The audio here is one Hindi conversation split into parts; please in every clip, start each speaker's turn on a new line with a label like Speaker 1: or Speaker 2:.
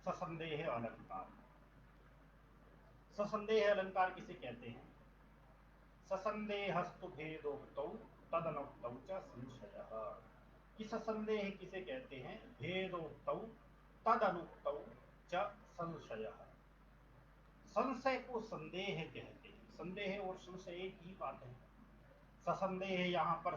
Speaker 1: ससंदेह अलंकार। ससंदेह अलंकार किसे कहते हैं? ससंदेहस्तु भेदोक्तौ तदनुक्तौ च संशयः। कि ससंदेह किसे कहते हैं? भेदोक्तौ तदनुक्तौ च संशयः। संशय को संदेह कहते हैं। संदेह और संशय एक ही बात है। ससंदेह यहाँ पर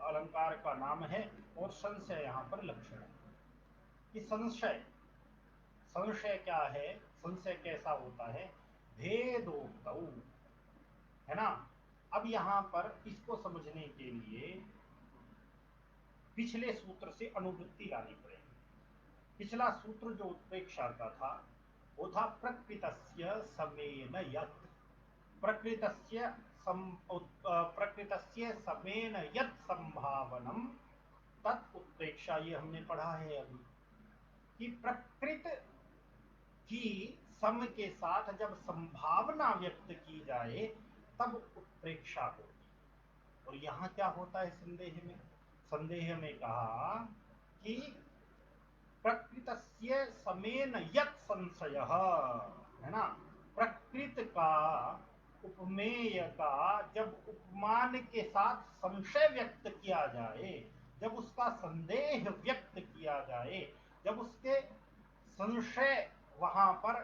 Speaker 1: अलंकार का नाम है और संशय यहाँ पर लक्षण है। कि संशय, संशय क्या है? संशय कैसा होता है? भेदोक्तौ, है ना। अब यहां पर इसको समझने के लिए पिछले सूत्र से अनुवृत्ति लानी पड़ेगी। पिछला सूत्र जो उत्प्रेक्षा का था वो था प्रकृतस्य समेन यत्। प्रकृतस्य समेन यत् संभावनम तत् उत्प्रेक्षा, ये हमने पढ़ा है अभी कि प्रकृत की सम के साथ जब संभावना व्यक्त की जाए तब उत्प्रेक्षा होती। और यहां क्या होता है संदेह में? संदेह में कहा कि प्रकृतस्य समेन यत् संशयः, है ना। प्रकृत का, उपमेय का जब उपमान के साथ संशय व्यक्त किया जाए, जब उसका संदेह व्यक्त किया जाए, जब उसके संशय वहां पर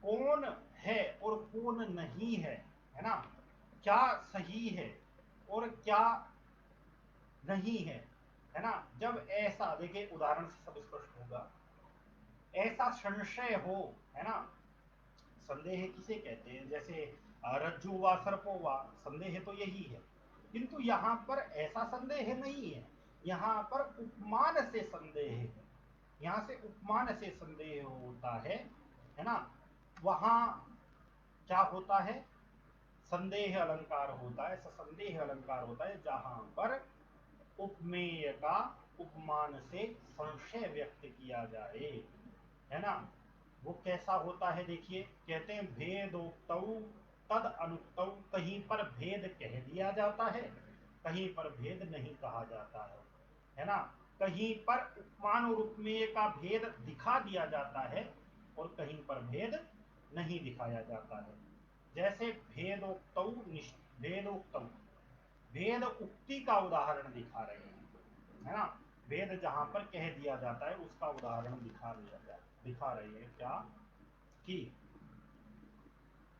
Speaker 1: कौन है और कौन नहीं है ना, क्या सही है और क्या नहीं है ना। जब ऐसा, देखिए उदाहरण से सब स्पष्ट होगा, ऐसा संशय हो, है ना। संदेह किसे कहते हैं? जैसे रज्जु व सर्पो व, संदेह तो यही है, किंतु यहां पर ऐसा संदेह नहीं है। यहां पर उपमान से संदेह है। यहां से उपमान से संदेह होता है ना। वहां क्या होता है? संदेह अलंकार होता है, ससंदेह अलंकार होता है जहां पर उपमेय का उपमान से संशय व्यक्त किया जाए, है ना। वो कैसा होता है? देखिए, कहते हैं भेदोक्तौ तद अनुक्तौ। कहीं पर भेद कह दिया जाता है, कहीं पर भेद नहीं कहा जाता है ना। कहीं पर उपमान और उपमेय का भेद दिखा दिया जाता है और कहीं पर भेद नहीं दिखाया जाता है। जैसे भेदोक्तौ, भेदोक्तौ, भेद उक्ति का उदाहरण दिखा रहे हैं, है ना। भेद जहां पर कह दिया जाता है उसका उदाहरण दिखा रहे हैं। क्या? कि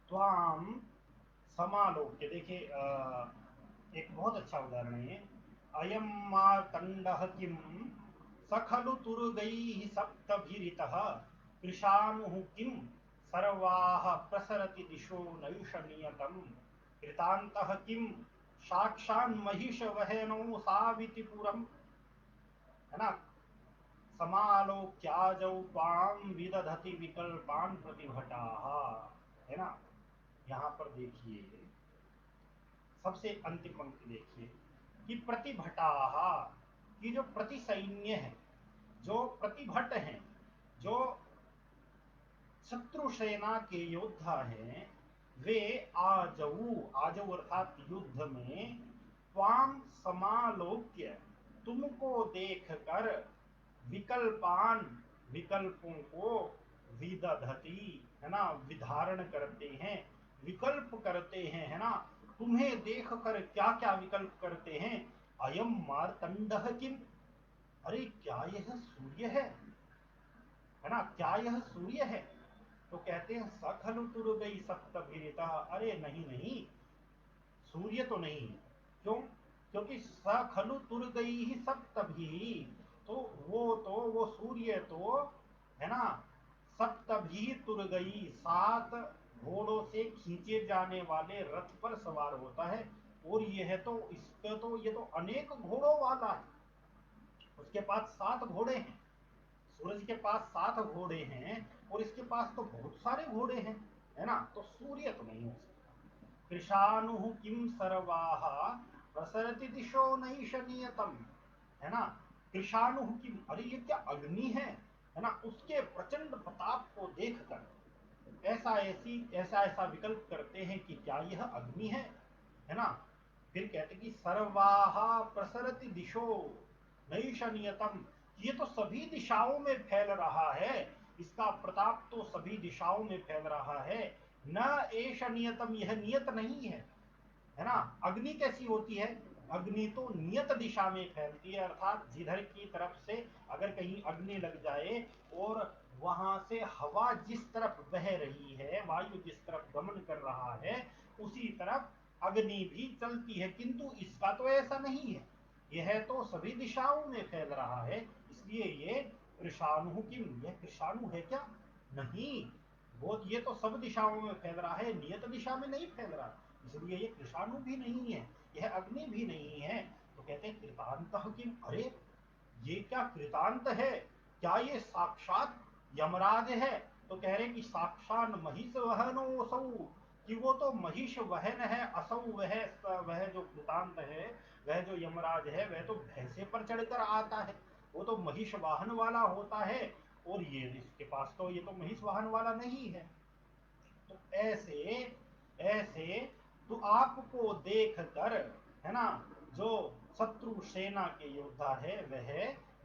Speaker 1: त्वाम समालोक्य। देखिए एक बहुत अच्छा उदाहरण है। अयम मार्तंडः किम सखलु तुर्गैः सप्तभिरितः कृशानुः किम सर्वाः प्रसरति दिशो नैषनियतम् कृतान्तः किम साक्षान् महिषवहनौ सावितिपुरम्, है ना। समालोक्याजौ त्वां विदधति विकल्पान् प्रतिभटाः, है ना। यहां पर देखिए सबसे अंतिम पंक्ति देखिए कि प्रतिभटाः, कि जो प्रतिसैन्य है, जो प्रतिभट हैं, जो शत्रु सेना के योद्धा हैं, वे आजऊ, आजऊ अर्थात युद्ध में, त्वाम समालोक्य, तुमको देखकर, विकल्पान, विकल्पों को, विदधति, है ना, विधारण करते हैं, विकल्प करते हैं, है ना। तुम्हें देखकर क्या क्या विकल्प करते हैं? अयम मार्तंडः किम, अरे क्या यह सूर्य है ना, क्या यह सूर्य है? तो कहते हैं सखलु तुर्गई सप्तभिरिता, अरे नहीं नहीं, सूर्य तो नहीं है। क्यों? क्योंकि सखलु तुर्गई ही सप्तभी, तो वो सूर्य तो, है ना, सप्तभी तुर्गई, 7 घोड़ों से खींचे जाने वाले रथ पर सवार होता है। और यह तो, इसका तो, ये तो अनेक घोड़ों वाला है। उसके पास 7 घोड़े हैं। सूरज के पास 7 घोड़े हैं और इसके पास तो बहुत सारे घोड़े हैं, है ना। तो सूर्य तो नहीं हो सकता। कृशानु किम सर्वाः प्रसरति दिशो नैषनियतम, है ना। कृशानु किम, अरे ये क्या अग्नि है ना। उसके प्रचंड प्रताप को देखकर ऐसा ऐसा विकल्प करते हैं कि क्या यह अग्नि है ना। फिर कहते कि सर्वाः प्रसरति दिशो नैषनियतम, ये तो सभी दिशाओं में फैल रहा है, इसका प्रताप तो सभी दिशाओं में फैल रहा है। न एष नियतम, यह नियत नहीं है ना। अग्नि कैसी होती है? अग्नि तो नियत दिशा में फैलती है, अर्थात जिधर की तरफ से अगर कहीं अग्नि लग जाए और वहां से हवा जिस तरफ बह रही है, वायु जिस तरफ गमन कर रहा है, उसी तरफ अग्नि भी चलती है। किंतु इसका तो ऐसा नहीं है, यह तो सभी दिशाओं में फैल रहा है, इसलिए ये कृषाणु किम, यह कृषाणु है क्या? नहीं, वो ये तो सब दिशाओं में फैल रहा है, नियत दिशा में नहीं फैल रहा, इसलिए ये कृषाणु भी नहीं है, यह अग्नि भी नहीं है। तो कहते हैं कृतांत किम, अरे ये क्या कृतांत है? क्या ये साक्षात यमराज है? तो कह रहे कि साक्षात महिष वहनो असौ, कि वो तो महिष वहन है, असौ वह जो कृतांत है, वह जो यमराज है, वह तो भैंसे पर चढ़कर आता है, वो तो महिष वाहन वाला होता है, और ये इसके पास तो ये तो महिष वाहन वाला नहीं है। तो ऐसे ऐसे तो आपको देख कर, है ना, जो शत्रु सेना के योद्धा है वह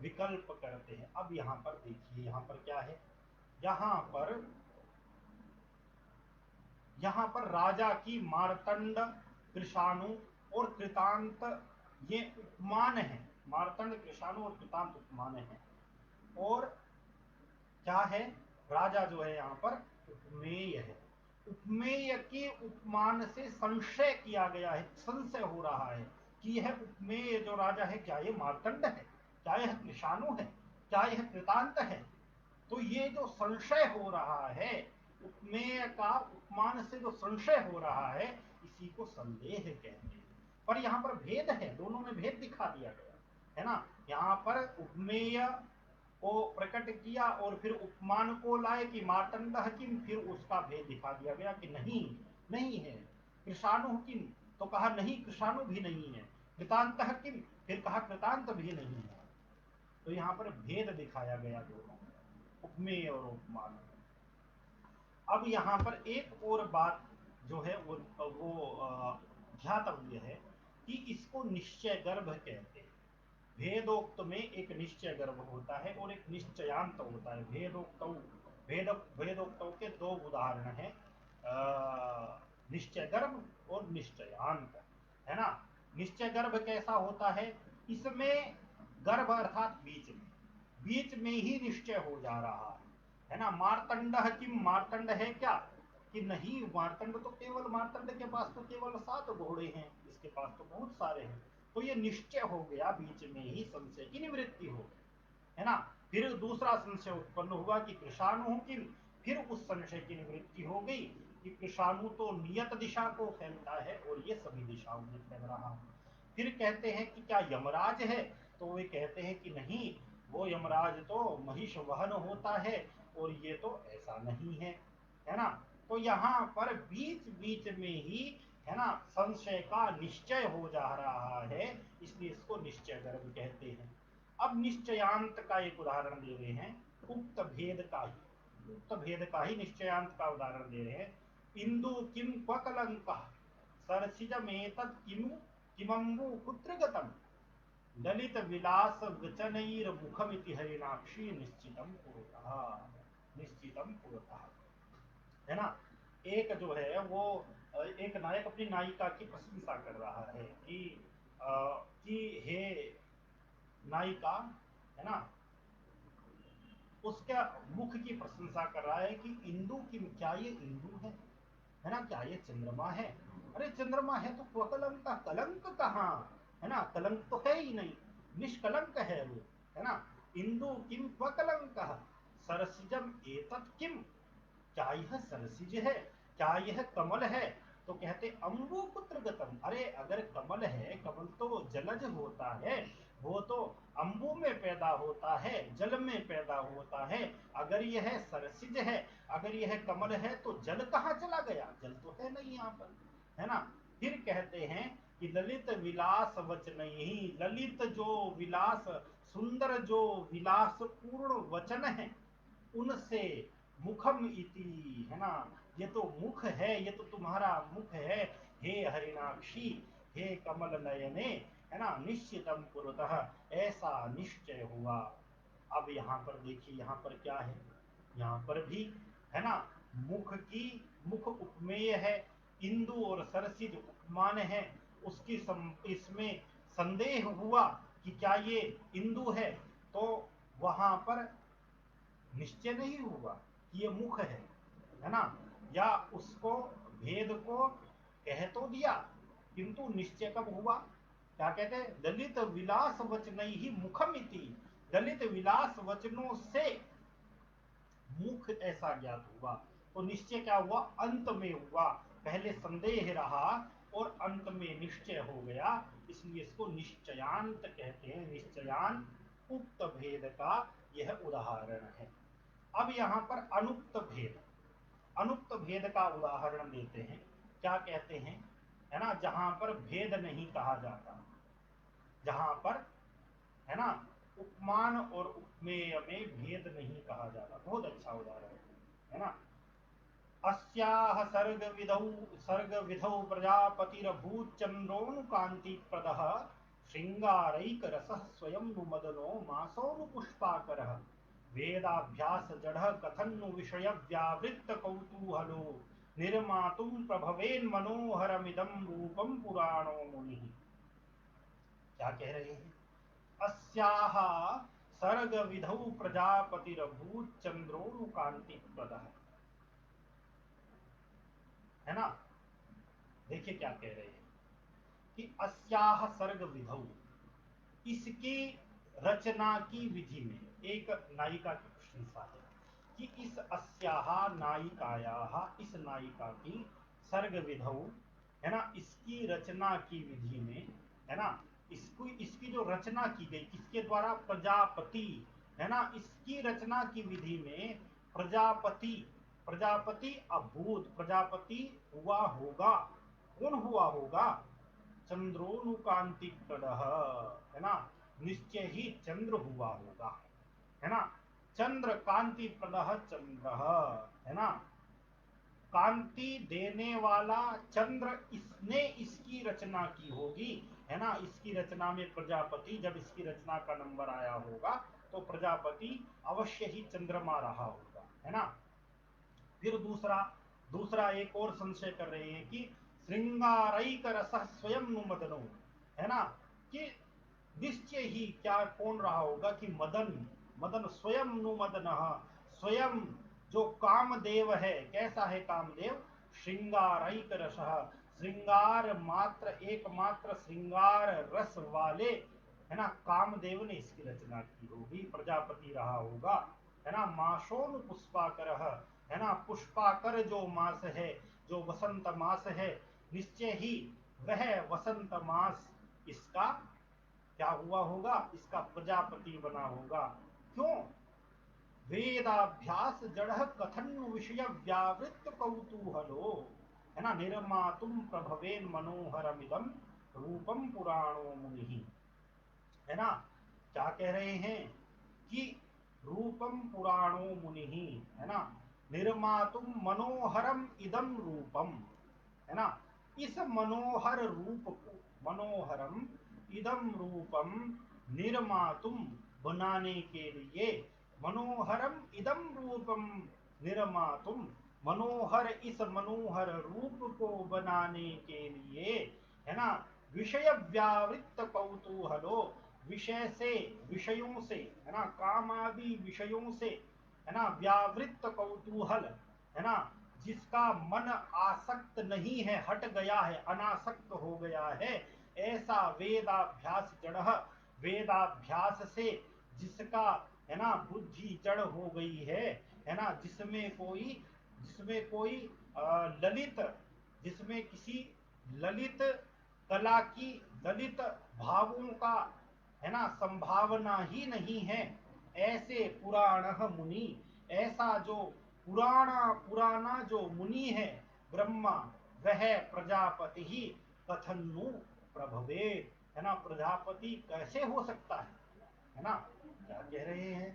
Speaker 1: विकल्प करते हैं। अब यहां पर देखिए, यहां पर क्या है, यहां पर यहां पर राजा की मार्तंड, कृषाणु और कृतांत ये उपमान है। मार्तंड, कृषाणु और कृतांत उपमान है। और क्या है, राजा जो है यहाँ पर उपमेय है। उपमेय के उपमान से संशय किया गया है, संशय हो रहा है कि यह उपमेय जो राजा है, क्या यह मार्तंड है, क्या यह कृषाणु है, क्या यह कृतांत है? तो ये जो संशय हो रहा है, उपमेय का उपमान से जो संशय हो रहा है, इसी को संदेह कहते हैं। पर यहाँ पर भेद है, दोनों में भेद दिखा दिया गया है ना। यहाँ पर उपमेय को प्रकट किया और फिर उपमान को लाए कि मार्तंड किम, फिर उसका भेद दिखा दिया गया कि नहीं, नहीं है। कृषाणु किम, तो कहा नहीं कृषाणु भी नहीं है। कृतांत किम, फिर कहा कृतांत भी नहीं है। तो यहाँ पर भेद दिखाया गया दोनों, उपमेय और उपमान। अब यहाँ पर एक और बात जो है वो ध्यातव्य है कि इसको निश्चय गर्भ कहते हैं। भेदोक्त में एक निश्चय गर्भ होता है और एक निश्चयांत होता है। भेदोक्तों के दो उदाहरण है, निश्चय गर्भ और निश्चयांत, है ना। निश्चय गर्भ कैसा होता है? इसमें गर्भ अर्थात बीच में ही निश्चय हो जा रहा है ना। मार्तंड किम, मार्तंड है क्या? कि नहीं, मार्तंड तो केवल, मार्तंड के पास तो केवल 7 घोड़े हैं, इसके पास तो बहुत सारे हैं। तो ये निश्चय हो गया, बीच में ही संशय की निवृत्ति हो गई, है ना। फिर दूसरा संशय उत्पन्न हुआ कि कृषाणु की, फिर उस संशय की निवृत्ति हो गई कि कृषाणु तो नियत दिशा को फैलता है और ये सभी दिशाओं में फैल रहा है। फिर कहते हैं कि क्या यमराज है? तो वे कहते हैं कि नहीं, वो यमराज तो महिष वहन होता है और ये तो ऐसा नहीं है ना। तो यहाँ पर बीच बीच में ही, है ना, संशय का निश्चय हो जा रहा है, इसलिए इसको निश्चय गर्भ कहते हैं। अब निश्चयांत का एक उदाहरण दे रहे हैं, उक्त भेद का ही निश्चयांत का उदाहरण दे रहे हैं। इंदु किम क्वकलंक सरसिजमेतत् किमु किमंबु कुत्र गतम ललित विलास वचनैर मुखमिति हरिणाक्षी निश्चितम पुरतः, निश्चितम पुरतः, है ना। एक जो है वो एक नायक अपनी नायिका की प्रशंसा कर रहा है कि हे नायिका, है ना, उसका मुख की प्रशंसा कर रहा है कि इंदु की, क्या ये इंदु है ना, क्या ये चंद्रमा है? अरे चंद्रमा है तो कलंक का कलंक कहाँ, है ना, कलंक तो है ही नहीं, निष्कलंक है वो, है ना। इंदु किम कलंक सरसिजम एतत् किम, क्या यह सरसिज है, क्या यह कमल है? तो कहते अम्बु पुत्र गतम, अरे अगर कमल है, कमल तो जलज होता है, वो तो अम्बु में पैदा होता है, जल में पैदा होता है। अगर यह सरसिज है, अगर यह कमल है, तो जल कहाँ चला गया? जल तो है नहीं यहाँ पर, है ना। फिर कहते हैं कि ललित विलास वचन ही, ललित जो विलास, सुंदर जो विलास पूर्ण वचन है, उनसे मुखम इति, है ना, ये तो मुख है, ये तो तुम्हारा मुख है, हे हरिणाक्षी, हे कमल नयने, है ना, निश्चितम पुरतः, ऐसा निश्चय हुआ। अब यहाँ पर देखिए, यहाँ पर क्या है, यहाँ पर भी है ना, मुख उपमेय है, इंदु और सरसिज उपमान है, उसकी इसमें संदेह हुआ कि क्या ये इंदु है, तो वहां पर निश्चय नहीं हुआ कि ये मुख है ना, या उसको भेद को कह तो दिया, किंतु निश्चय कब हुआ, क्या कहते हैं, दलित विलास वचन ही मुखमिति, दलित विलास वचनों से मुख ऐसा ज्ञात हुआ। तो निश्चय क्या हुआ, अंत में हुआ, पहले संदेह रहा और अंत में निश्चय हो गया, इसलिए इसको निश्चयांत कहते हैं। निश्चयान उक्त भेद का यह उदाहरण है। अब यहां पर अनुक्त भेद, अनुक्त भेद का उदाहरण देते हैं। क्या कहते हैं, है ना, जहां पर भेद नहीं कहा जाता, जहां पर है ना उपमान और उपमेय में भेद नहीं कहा जाता, बहुत अच्छा उदाहरण है ना। अस्याह सर्ग विधौ प्रजापतिरभूत चंद्रोनुकांति प्रदः श्रृंगारैक रसः स्वयं नु मदनो मासोनु पुष्पाकरः वेदाभ्यास जड़ कथन्नु विषय व्यावृत्त कौतूहलो निर्मातुं प्रभवेन मनोहरमिदं रूपम पुराणो मुनि। क्या कह रहे हैं, अस्याह सर्ग विधौ प्रजापतिरभूत चंद्रोनुकांति प्रदः, है ना। देखिए क्या कह रहे हैं कि अस्याह सर्ग विधौ, इसकी रचना की विधि में, एक नायिका की प्रशंसा है कि इस अस्याह नायिकायाः, इस नायिका की सर्ग विधौ, है ना, इसकी रचना की विधि में, है ना, इसको इसकी जो रचना की गई किसके द्वारा, प्रजापति, है ना, इसकी रचना की विधि में प्रजापति, प्रजापति अभूत, प्रजापति हुआ होगा, कौन हुआ होगा, चंद्रोनुकांति प्रदः, है ना, निश्चय ही चंद्र हुआ होगा, है ना, चंद्र कांति प्रदः चंद्र, है ना, कांति देने वाला चंद्र, इसने इसकी रचना की होगी, है ना। इसकी रचना में प्रजापति, जब इसकी रचना का नंबर आया होगा तो प्रजापति अवश्य ही चंद्रमा रहा होगा, है ना। फिर दूसरा दूसरा एक और संशय कर रहे हैं कि श्रृंगारैक रस स्वयं नु मदनो, है ना, कि निश्चय ही क्या कौन रहा होगा कि मदन, मदन स्वयं नु मदन, स्वयं जो कामदेव है, कैसा है कामदेव, श्रृंगारैक रस, श्रृंगार मात्र, एकमात्र श्रृंगार रस वाले, है ना, कामदेव ने इसकी रचना की होगी, प्रजापति रहा होगा, है ना। मासोन पुष्पाकर, है ना, पुष्पाकर जो मास है, जो वसंत मास है, निश्चय ही वह वसंत मास इसका क्या हुआ होगा, इसका प्रजापति बना होगा। क्यों, वेदाभ्यास जड़ कथन विषय व्यावृत्त कौतूहलो, है ना, निर्मातुम प्रभवेन मनोहरमिदम रूपम पुराणो मुनि, है ना। क्या कह रहे हैं कि रूपम पुराणो मुनि, है ना, निर्मातुम मनोहरम इदम रूपम, है ना, इस मनोहर रूप को, मनोहरम इदम रूपम निर्मातुम, बनाने के लिए, मनोहरम इदम रूपम निर्मातुम, मनोहर इस मनोहर रूप को बनाने के लिए, है ना, विषय व्यावृत्त कौतूहलो, विषय से, विषयों से, है ना, कामादि विषयों से, है ना, व्यावृत्त कौतूहल, है ना, जिसका मन आसक्त नहीं है, हट गया है, अनासक्त हो गया है, ऐसा वेदाभ्यास जड़, वेदाभ्यास से जिसका, है ना, बुद्धि जड़ हो गई है ना, जिसमें कोई ललित, जिसमें किसी ललित कला की, ललित भावों का, है ना, संभावना ही नहीं है, ऐसे पुराण मुनि, ऐसा जो पुराना जो मुनि है ब्रह्मा, वह प्रजापति ही कथनु प्रभवे, है ना, प्रजापति कैसे हो सकता है ना। क्या कह रहे हैं,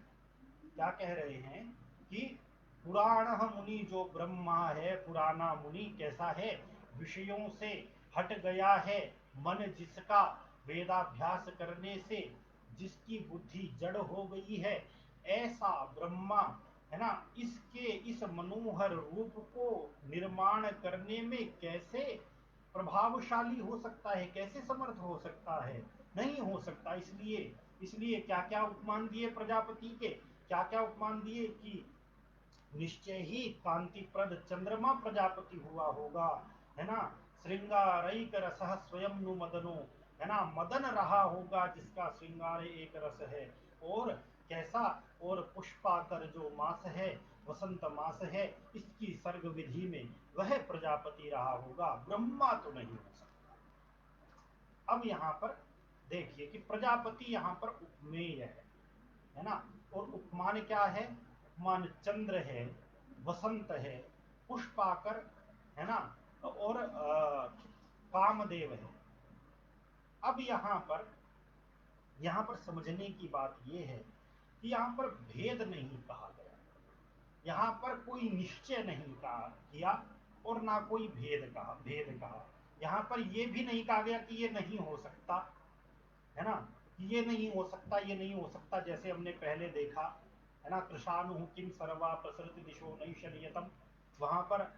Speaker 1: क्या कह रहे हैं कि पुराण मुनि जो ब्रह्मा है, पुराना मुनि कैसा है, विषयों से हट गया है, मन जिसका वेदाभ्यास करने से जिसकी बुद्धि जड़ हो गई है, ऐसा ब्रह्मा है ना, इसके इस मनोहर रूप को निर्माण करने में कैसे प्रभावशाली हो सकता है, कैसे समर्थ हो सकता है, नहीं हो सकता। इसलिए इसलिए क्या क्या उपमान दिए प्रजापति के, क्या क्या उपमान दिए कि निश्चय ही कांतिप्रद चंद्रमा प्रजापति हुआ होगा, है ना। श्रृंगारैक रस स्वयं नु मदनो, है ना, मदन रहा होगा जिसका श्रृंगार एक रस है। और कैसा, और पुष्पाकर जो मास है, वसंत मास है, इसकी सर्ग विधि में वह प्रजापति रहा होगा, ब्रह्मा तो नहीं हो सकता। अब यहां पर देखिए कि प्रजापति यहां पर उपमेय है ना। और उपमान क्या है, उपमान चंद्र है, वसंत है, पुष्पाकर, है ना, और कामदेव है। अब यहां पर समझने की बात यह है कि यहां पर भेद नहीं कहा गया, यहां पर कोई निश्चय नहीं कहा किया, और ना कोई भेद कहा। यहां पर यह भी नहीं कहा गया कि ये नहीं हो सकता, है ना, कि ये नहीं हो सकता, ये नहीं हो सकता, जैसे हमने पहले देखा, है ना, कृषाणु किम सर्वा प्रसृति दिशो नैशल्यतम, वहां पर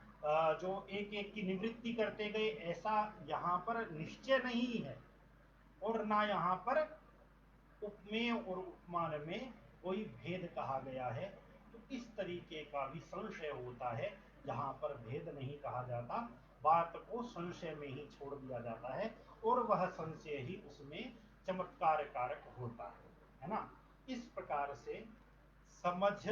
Speaker 1: जो एक एक की निवृत्ति करते गए, ऐसा यहाँ पर निश्चय नहीं है। और ना यहाँ पर उपमेय और उपमान में कोई भेद कहा गया है। तो इस तरीके का भी संशय होता है, जहां पर भेद नहीं कहा जाता, बात को संशय में ही छोड़ दिया जाता है, और वह संशय ही उसमें चमत्कार कारक होता है ना। इस प्रकार से समझ